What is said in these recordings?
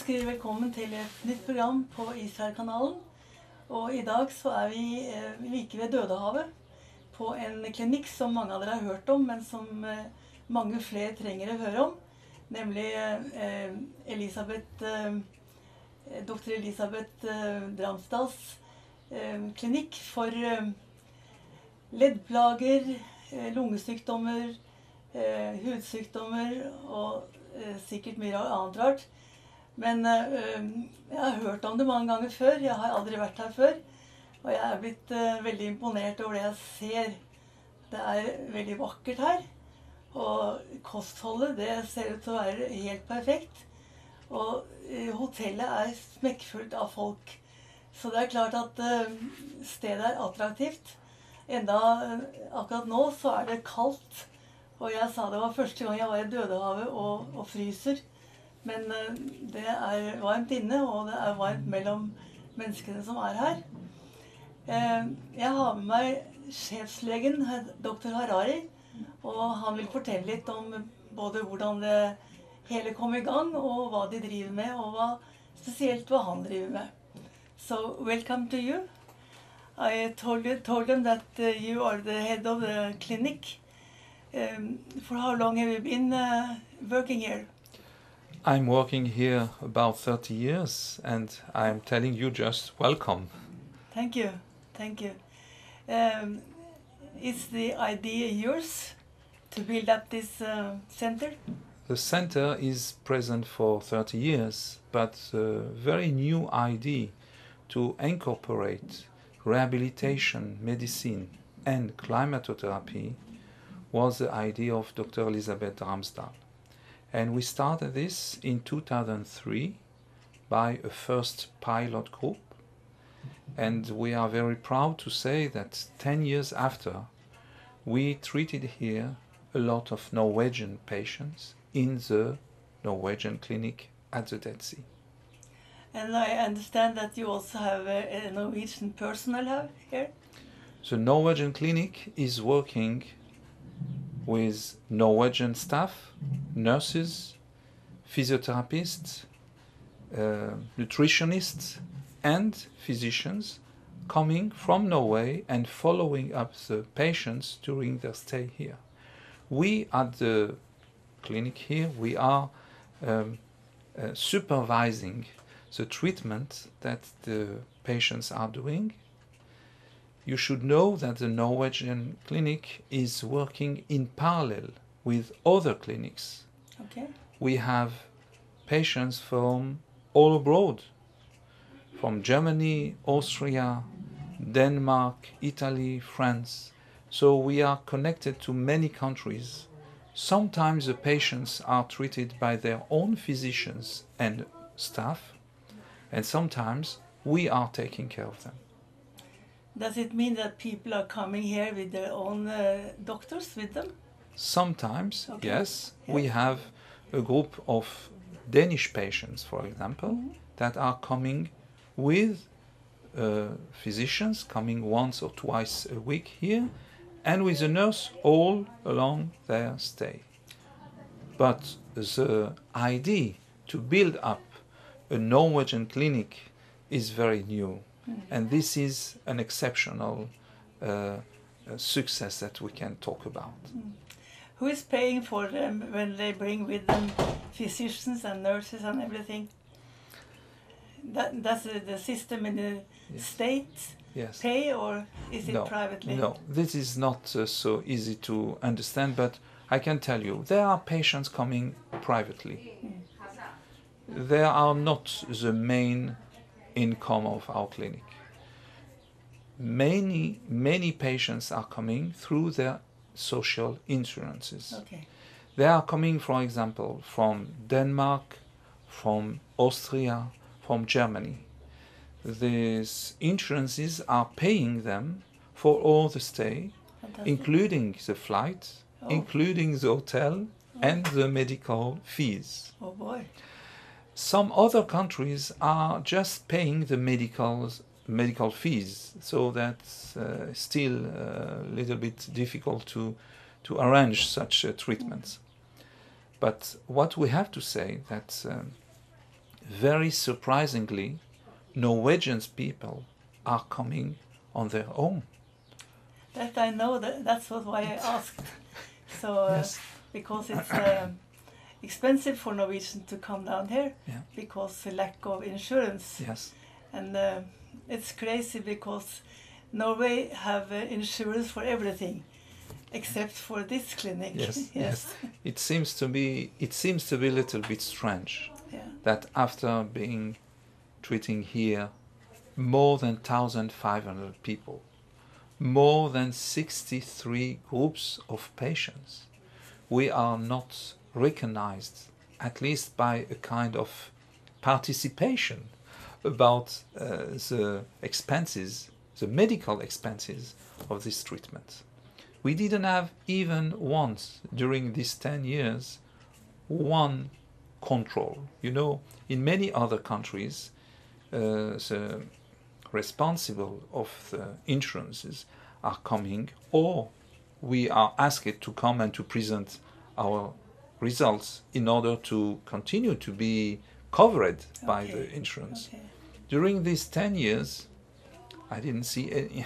ønsker dere velkommen til et nytt program på Israelkanalen. Og i dag så er vi like ved Dødehavet på en klinikk som mange av dere har hørt om, men som mange flere trenger å høre om. Nemlig Dr. Elisabeth Dramsdals klinikk for leddplager, lungesykdommer, hudsykdommer og sikkert mye annet rart. Men jeg har hørt om det mange ganger før. Jeg har aldri vært her før. Og jeg er blitt veldig imponert over det jeg ser. Det er veldig vakkert her. Og kostholdet, det ser ut til å være helt perfekt. Og hotellet er smekkfullt av folk. Så det er klart at stedet er attraktivt. Enda akkurat nå så er det kaldt. Og jeg sa det var første gang jeg var i Dødehavet og fryser. Men det er varmt inne, og det er varmt mellom menneskene som er her. Jeg har med meg sjefslegen, Dr. Hiriri, og han vil fortelle litt om både hvordan det hele kom i gang, og hva de driver med, og spesielt hva han driver med. So, welcome to you. I told them that you are the head of the clinic. For how long have you been working here? I'm working here about 30 years, and I'm telling you just welcome. Thank you, thank you. Is the idea yours to build up this center? The center is present for 30 years, but a very new idea to incorporate rehabilitation, medicine, and climatotherapy was the idea of Dr. Elisabeth Dramsdal. And we started this in 2003 by a first pilot group. And we are very proud to say that 10 years after, we treated here a lot of Norwegian patients in the Norwegian clinic at the Dead Sea. And I understand that you also have a Norwegian personnel here? The Norwegian clinic is working with Norwegian staff, nurses, physiotherapists, nutritionists, and physicians coming from Norway and following up the patients during their stay here. We at the clinic here, we are supervising the treatment that the patients are doing. You should know that the Norwegian clinic is working in parallel with other clinics. Okay. We have patients from all abroad, from Germany, Austria, Denmark, Italy, France. So we are connected to many countries. Sometimes the patients are treated by their own physicians and staff, and sometimes we are taking care of them. Does it mean that people are coming here with their own doctors with them? Sometimes, okay. Yes. Yeah. We have a group of Danish patients, for example, that are coming with physicians, coming once or twice a week here, and with a nurse all along their stay. But the idea to build up a Norwegian clinic is very new. And this is an exceptional success that we can talk about. Who is paying for them when they bring with them physicians and nurses and everything? Does the system in the state pay, or is it privately? No, this is not so easy to understand, but I can tell you, there are patients coming privately. They are not the main income of our clinic. Many patients are coming through their social insurances. Okay. They are coming, for example, from Denmark, from Austria, from Germany. These insurances are paying them for all the stay, including the flight, including the hotel, and the medical fees. Oh boy. Some other countries are just paying the medical fees, so that's still a little bit difficult to arrange such treatments. But what we have to say that very surprisingly, Norwegian people are coming on their own. That I know, that's why I asked. So, Yes. because it's expensive for Norwegians to come down here, Yeah. because the lack of insurance. Yes. And it's crazy because Norway have insurance for everything, except for this clinic. Yes. Yes. It seems to be a little bit strange Yeah. that after treating here more than 1,500 people, more than 63 groups of patients, we are not recognized, at least by a kind of participation about the expenses, the medical expenses of this treatment. We didn't have even once during these 10 years one control. You know, in many other countries, the responsible of the insurances are coming, or we are asked to come and to present our results in order to continue to be covered by the insurance. Okay. During these 10 years, I didn't see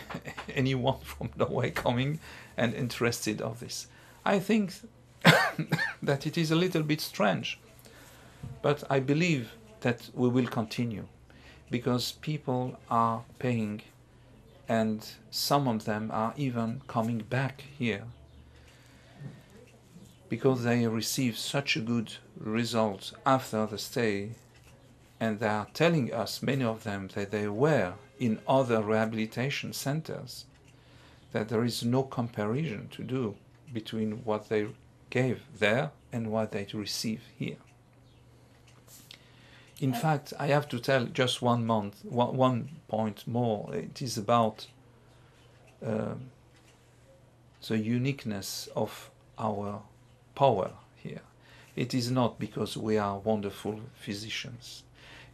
anyone from Norway coming and interested of this. I think that it is a little bit strange, but I believe that we will continue because people are paying, and some of them are even coming back here because they receive such a good result after the stay, and they are telling us, many of them, that they were in other rehabilitation centers, that there is no comparison to do between what they gave there and what they receive here. In fact, I have to tell just one point more. It is about the uniqueness of our power here. It is not because we are wonderful physicians.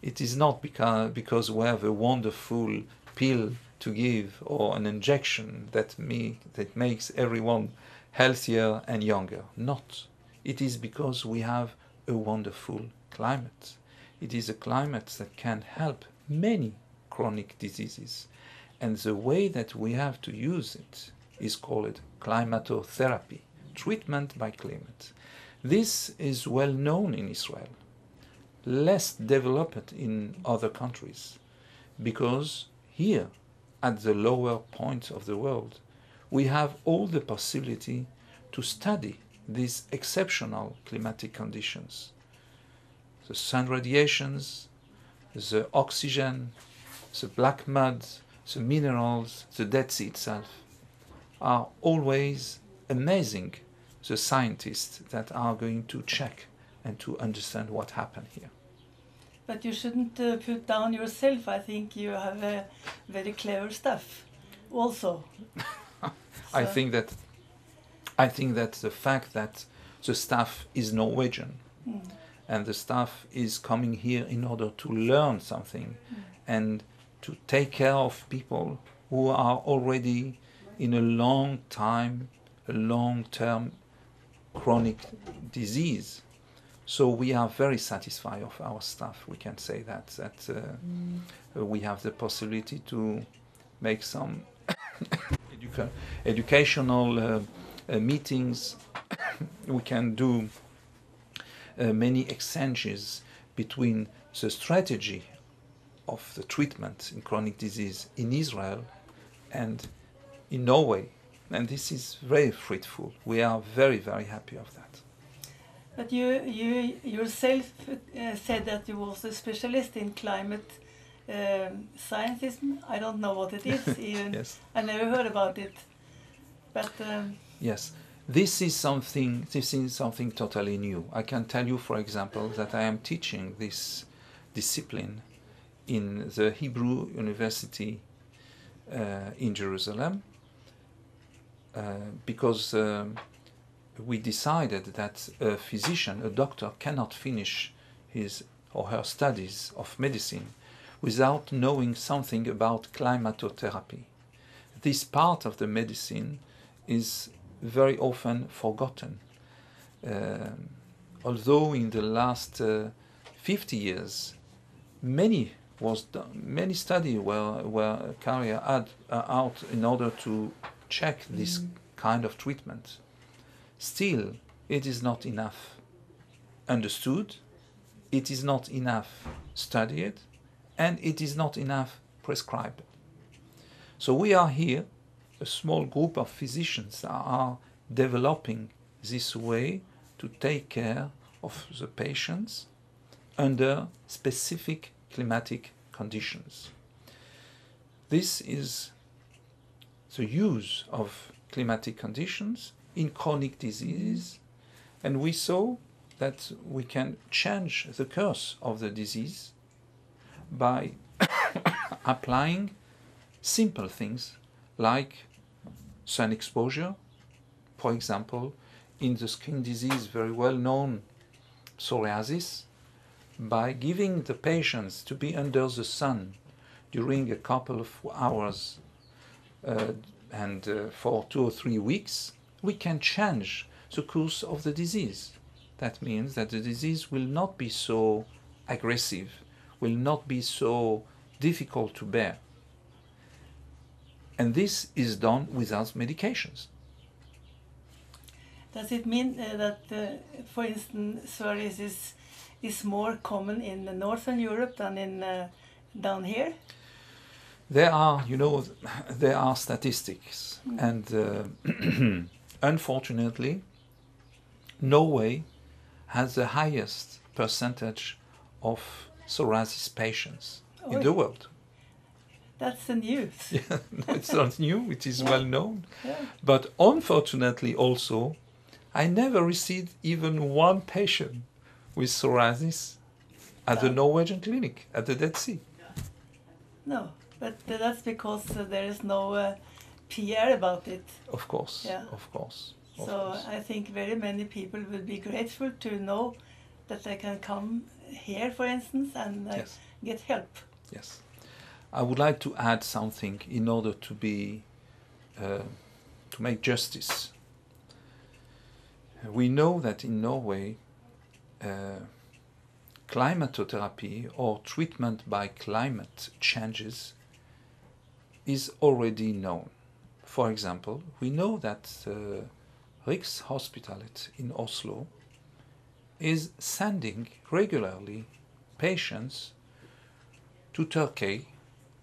It is not because we have a wonderful pill to give or an injection that makes everyone healthier and younger. Not. It is because we have a wonderful climate. It is a climate that can help many chronic diseases. And the way that we have to use it is called climatotherapy, treatment by climate. This is well known in Israel, less developed in other countries, because here, at the lower point of the world, we have all the possibility to study these exceptional climatic conditions. The sun radiations, the oxygen, the black mud, the minerals, the Dead Sea itself are always amazing, the scientists that are going to check and to understand what happened here. But you shouldn't put down yourself. I think you have very clever stuff also. I think that the fact that the staff is Norwegian and the staff is coming here in order to learn something and to take care of people who are already in a long-term chronic disease. So we are very satisfied of our staff. We can say that we have the possibility to make some educational meetings. We can do many exchanges between the strategy of the treatment in chronic disease in Israel and in Norway. And this is very fruitful. We are very, very happy of that. But you yourself said that you was a specialist in climate scientism. I don't know what it is even. Yes. I never heard about it. But yes, this is something totally new. I can tell you, for example, that I am teaching this discipline in the Hebrew University in Jerusalem because we decided that a physician, a doctor, cannot finish his or her studies of medicine without knowing something about climatotherapy. This part of the medicine is very often forgotten. Although in the last 50 years many studies were carried out in order to check this kind of treatment. Still, it is not enough understood, it is not enough studied, and it is not enough prescribed. So we are here, a small group of physicians that are developing this way to take care of the patients under specific climatic conditions. This is the use of climatic conditions in chronic diseases, and we saw that we can change the course of the disease by applying simple things like sun exposure, for example, in the skin disease very well known psoriasis, by giving the patients to be under the sun during a couple of hours and for 2 or 3 weeks, we can change the course of the disease. That means that the disease will not be so aggressive, will not be so difficult to bear. And this is done without medications. Does it mean that, for instance, psoriasis is more common in Northern Europe than in down here? There are, there are statistics, and unfortunately, Norway has the highest percentage of psoriasis patients in the world. That's the news. Yeah, no, it's not new, it is well known. Yeah. But unfortunately also, I never received even one patient with psoriasis at the Norwegian clinic, at the Dead Sea. No, but that's because there is no PR about it. Of course, Yeah. of course. So I think very many people would be grateful to know that they can come here, for instance, and Yes. get help. Yes. I would like to add something in order to be, to make justice. We know that in Norway, climatotherapy or treatment by climate changes is already known. For example, we know that Rikshospitalet in Oslo is sending regularly patients to Turkey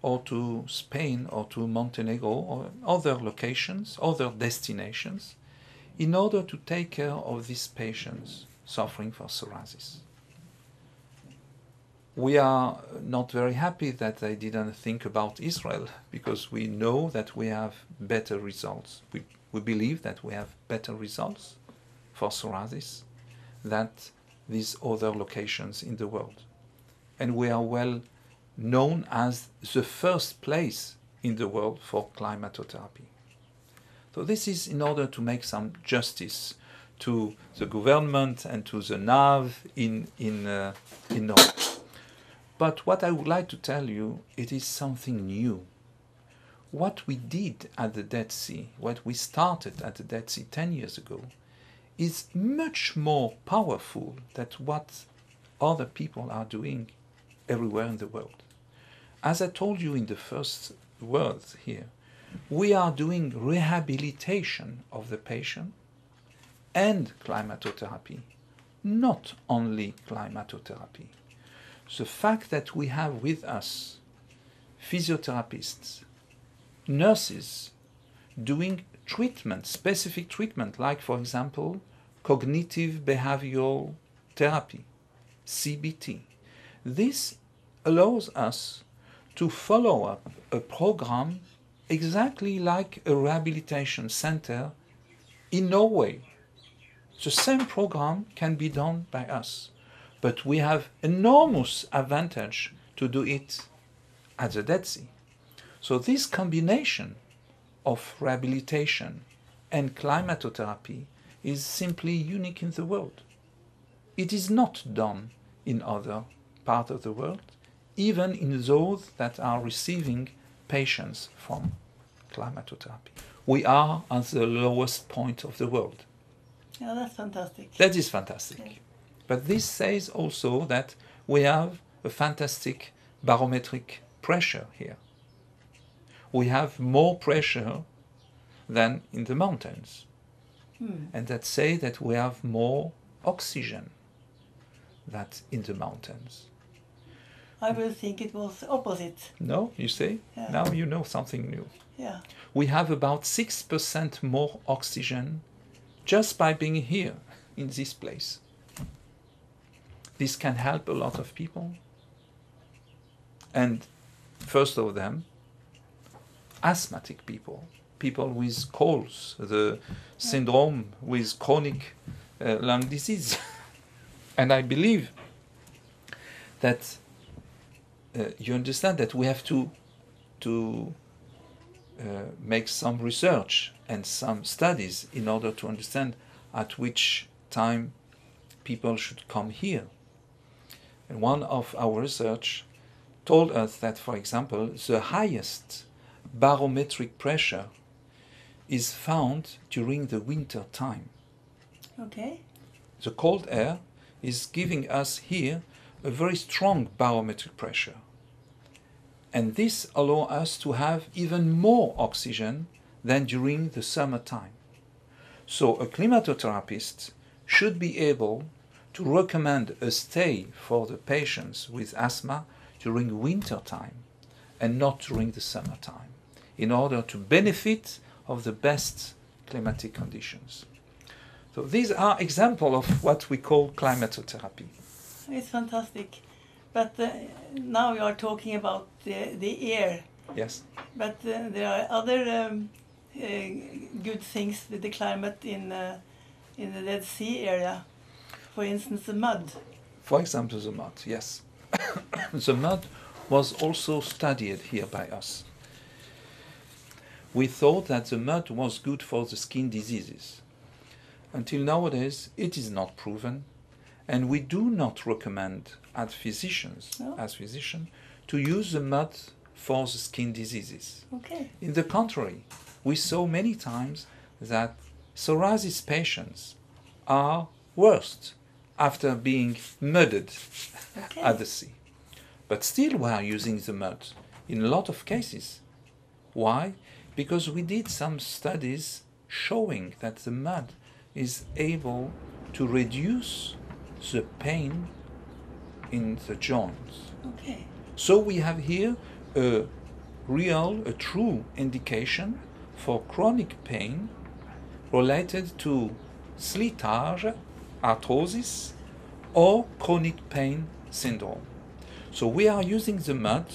or to Spain or to Montenegro or other locations, other destinations, in order to take care of these patients suffering from psoriasis. We are not very happy that they didn't think about Israel, because we know that we have better results. We believe that we have better results for psoriasis than these other locations in the world. And we are well known as the first place in the world for climatotherapy. So this is in order to make some justice to the government and to the NAV in Norway. But what I would like to tell you, it is something new. What we did at the Dead Sea, what we started at the Dead Sea 10 years ago, is much more powerful than what other people are doing everywhere in the world. As I told you in the first words here, we are doing rehabilitation of the patient and climatotherapy, not only climatotherapy. The fact that we have with us physiotherapists, nurses, doing treatment, specific treatment, like for example, cognitive behavioral therapy, CBT. This allows us to follow up a program exactly like a rehabilitation center in Norway. The same program can be done by us, but we have enormous advantage to do it at the Dead Sea. So this combination of rehabilitation and climatotherapy is simply unique in the world. It is not done in other parts of the world, even in those that are receiving patients from climatotherapy. We are at the lowest point of the world. Yeah, that's fantastic. That is fantastic. Yeah. But this says also that we have a fantastic barometric pressure here. We have more pressure than in the mountains. And that say that we have more oxygen than in the mountains. I would think it was opposite. No, you see? Yeah. Now you know something new. Yeah. We have about 6% more oxygen just by being here in this place. This can help a lot of people. And first of them, asthmatic people, people with colds, the syndrome with chronic lung disease. And I believe that you understand that we have to make some research and some studies in order to understand at which time people should come here. And one of our research told us that, for example, the highest barometric pressure is found during the winter time. Okay. The cold air is giving us here a very strong barometric pressure. And this allows us to have even more oxygen than during the summertime. So a climatotherapist should be able to recommend a stay for the patients with asthma during winter time and not during the summertime, in order to benefit of the best climatic conditions. So these are examples of what we call climatotherapy. It's fantastic. But now you are talking about the air. Yes. But there are other good things with the climate in the Dead Sea area. For instance, the mud. For example, the mud, yes. The mud was also studied here by us. We thought that the mud was good for the skin diseases. Until nowadays, it is not proven, and we do not recommend as physicians, to use the mud for the skin diseases. Okay. In the contrary, we saw many times that psoriasis patients are worse after being mudded at the sea. But still we are using the mud in a lot of cases. Why? Because we did some studies showing that the mud is able to reduce the pain in the joints. Okay. So we have here a true indication for chronic pain related to slitage, arthrosis, or chronic pain syndrome. So we are using the mud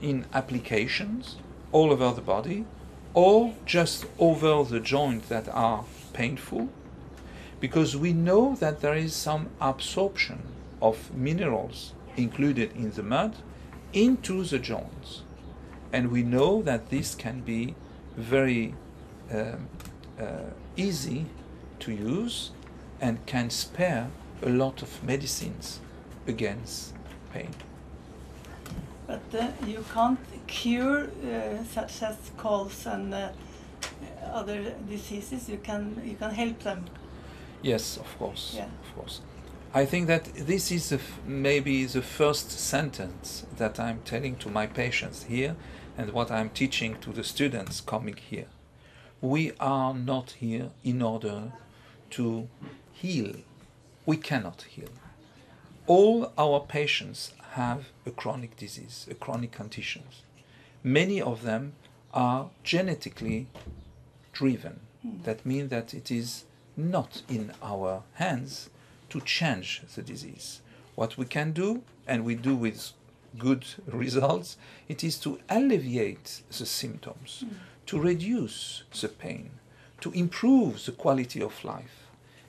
in applications all over the body, or just over the joints that are painful, because we know that there is some absorption of minerals included in the mud into the joints. And we know that this can be very easy to use and can spare a lot of medicines against pain. But you can't cure such as colds and other diseases. You can help them. Yes, of course. Yeah. Of course. I think that this is maybe the first sentence that I'm telling to my patients here, and what I'm teaching to the students coming here. We are not here in order to heal. We cannot heal. All our patients have a chronic disease, a chronic conditions. Many of them are genetically driven. That means that it is not in our hands to change the disease. What we can do, and we do with good results, it is to alleviate the symptoms, to reduce the pain, to improve the quality of life.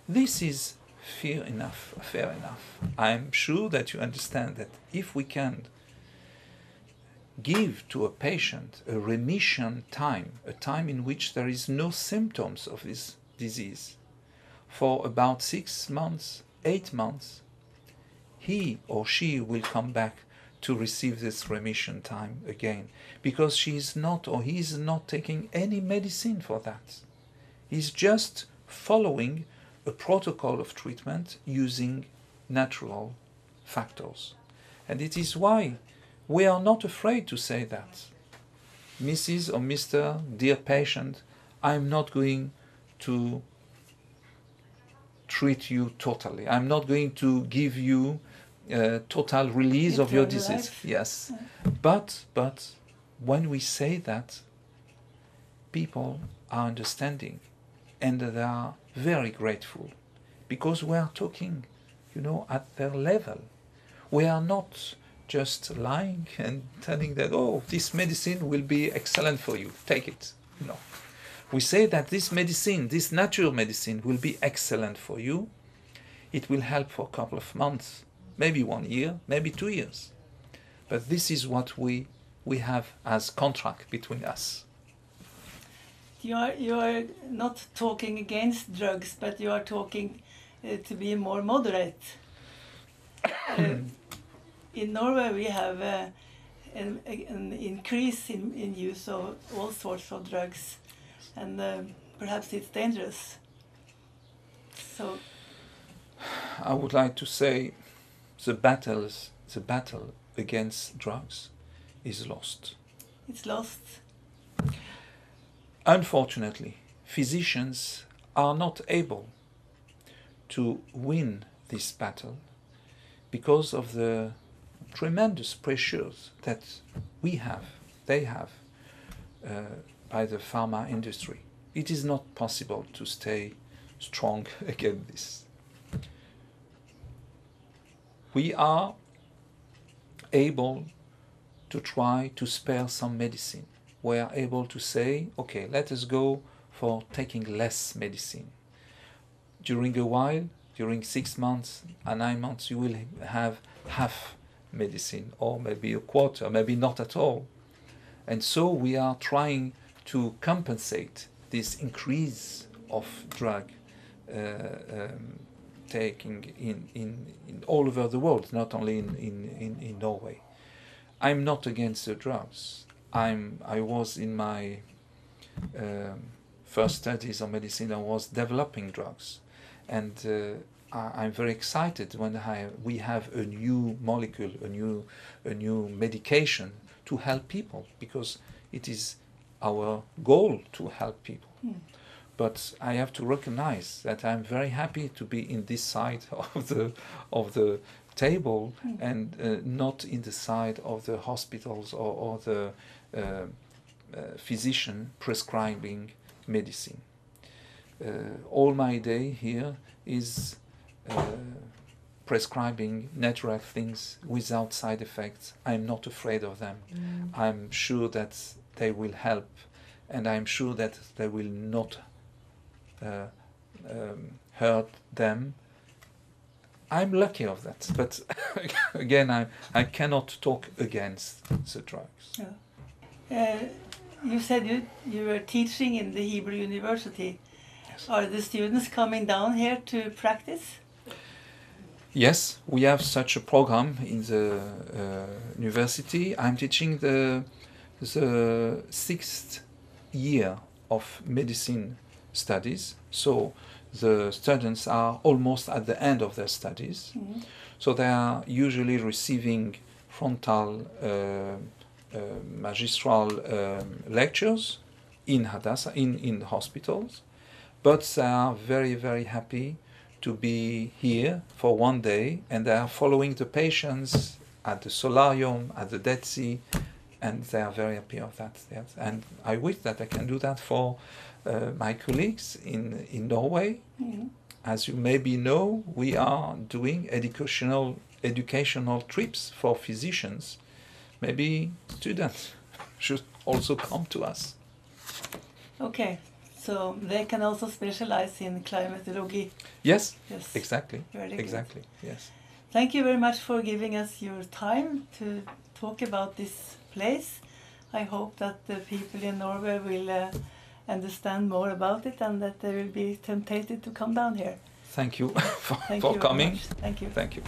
This is fair enough. I'm sure that you understand that if we can give to a patient a remission time, a time in which there is no symptoms of this disease, for about 6 months, 8 months, he or she will come back to receive this remission time again, because she is not, or he is not taking any medicine for that. He's just following a protocol of treatment using natural factors. And it is why we are not afraid to say that. Mrs. or Mr., dear patient, I'm not going to treat you totally. I'm not going to give you total release of your disease. Yes. But when we say that, people are understanding and they are very grateful because we are talking, at their level. We are not just lying and telling that, oh, this medicine will be excellent for you, take it. No. We say that this medicine, this natural medicine will be excellent for you. It will help for a couple of months, maybe 1 year, maybe 2 years. But this is what we have as contract between us. You are not talking against drugs, but you are talking to be more moderate. In Norway we have an increase in use of all sorts of drugs, and perhaps it's dangerous. So I would like to say the battle against drugs is lost. It's lost. Unfortunately, physicians are not able to win this battle because of the tremendous pressures that they have by the pharma industry. It is not possible to stay strong against this. We are able to try to spare some medicine. We are able to say, okay, let us go for taking less medicine. During a while, during 6 months and 9 months, you will have half medicine, or maybe a quarter, maybe not at all. And so we are trying to compensate this increase of drug taking in all over the world, not only in Norway. I'm not against the drugs. I was in my first studies on medicine, I was developing drugs, and I'm very excited when we have a new molecule, a new medication to help people, because it is our goal to help people. But I have to recognize that I'm very happy to be in this side of the table and not in the side of the hospitals or the physician prescribing medicine. All my day here is prescribing natural things without side effects. I'm not afraid of them. I'm sure that they will help, and I'm sure that they will not hurt them. I'm lucky of that, but again, I cannot talk against the drugs. You said you were teaching in the Hebrew University. Yes. Are the students coming down here to practice? Yes, we have such a program in the university. I'm teaching the 6th year of medicine studies, so the students are almost at the end of their studies. So they are usually receiving frontal magistral lectures in Hadassah, in hospitals, but they are very, very happy to be here for 1 day, and they are following the patients at the solarium, at the Dead Sea, and they are very happy of that. Yes. And I wish that I can do that for my colleagues in Norway. As you maybe know, we are doing educational trips for physicians. Maybe students should also come to us. Okay, so they can also specialize in climatology. Yes, Yes. exactly. Very good. Exactly, yes. Thank you very much for giving us your time to talk about this place. I hope that the people in Norway will understand more about it, and that they will be tempted to come down here. Thank you Thank for you very coming. much. Thank you. Thank you.